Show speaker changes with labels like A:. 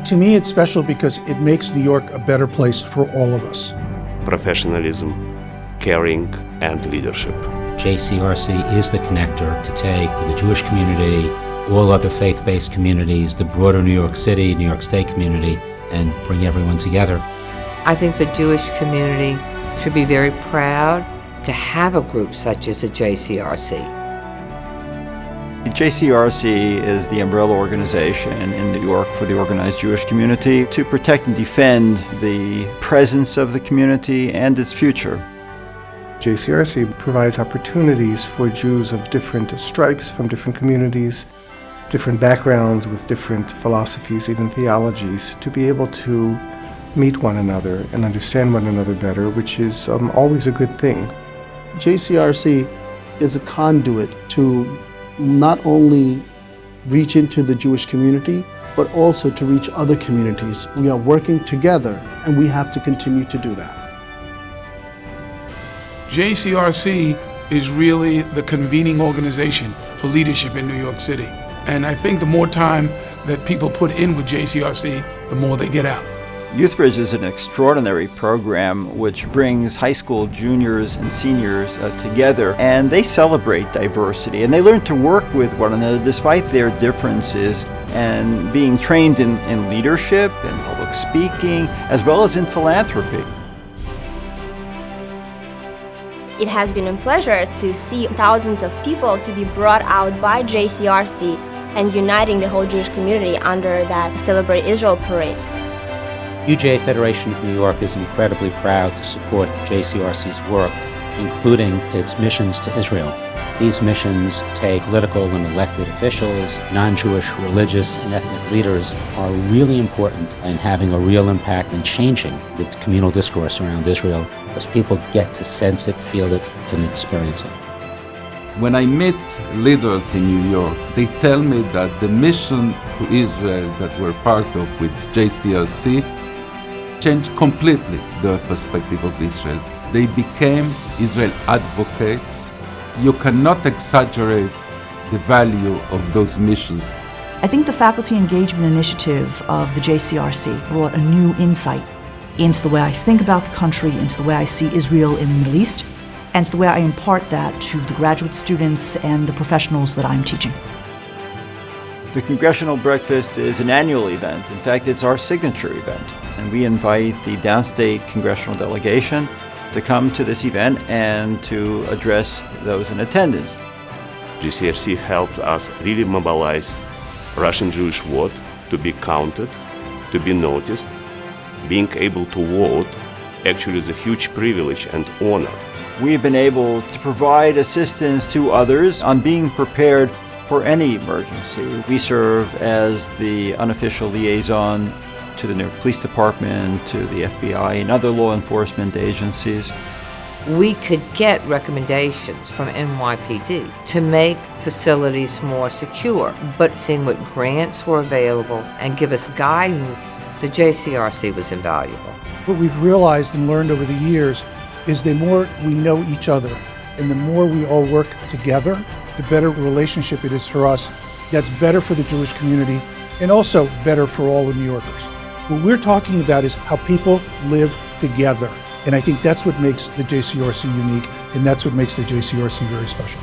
A: To me, it's special because it makes New York a better place for all of us.
B: Professionalism, caring, and leadership.
C: JCRC is the connector to take the Jewish community, all other faith-based communities, the broader New York City, New York State community, and bring everyone together.
D: I think the Jewish community should be very proud to have a group such as the JCRC.
E: The JCRC is the umbrella organization in New York for the organized Jewish community to protect and defend the presence of the community and its future.
F: JCRC provides opportunities for Jews of different stripes from different communities, different backgrounds with different philosophies, even theologies, to be able to meet one another and understand one another better, which is always a good thing.
G: JCRC is a conduit to not only reach into the Jewish community, but also to reach other communities. We are working together, and we have to continue to do that.
H: JCRC is really the convening organization for leadership in New York City. And I think the more time that people put in with JCRC, the more they get out.
E: YouthBridge is an extraordinary program which brings high school juniors and seniors together, and they celebrate diversity and they learn to work with one another despite their differences, and being trained in leadership and public speaking as well as in philanthropy.
I: It has been a pleasure to see thousands of people to be brought out by JCRC and uniting the whole Jewish community under that Celebrate Israel parade.
C: UJ Federation of New York is incredibly proud to support JCRC's work, including its missions to Israel. These missions take political and elected officials, non-Jewish religious and ethnic leaders are really important in having a real impact in changing the communal discourse around Israel, because people get to sense it, feel it, and experience it.
J: When I meet leaders in New York, they tell me that the mission to Israel that we're part of with JCRC changed completely their perspective of Israel. They became Israel advocates. You cannot exaggerate the value of those missions.
K: I think the faculty engagement initiative of the JCRC brought a new insight into the way I think about the country, into the way I see Israel in the Middle East, and to the way I impart that to the graduate students and the professionals that I'm teaching.
E: The Congressional Breakfast is an annual event. In fact, it's our signature event. And we invite the downstate congressional delegation to come to this event and to address those in attendance.
B: JCRC helped us really mobilize Russian Jewish vote to be counted, to be noticed. Being able to vote actually is a huge privilege and honor.
E: We've been able to provide assistance to others on being prepared for any emergency. We serve as the unofficial liaison to the New York Police Department, to the FBI, and other law enforcement agencies.
D: We could get recommendations from NYPD to make facilities more secure, but seeing what grants were available and give us guidance, the JCRC was invaluable.
A: What we've realized and learned over the years is the more we know each other and the more we all work together, the better relationship it is for us. That's better for the Jewish community and also better for all the New Yorkers. What we're talking about is how people live together. And I think that's what makes the JCRC unique, and that's what makes the JCRC very special.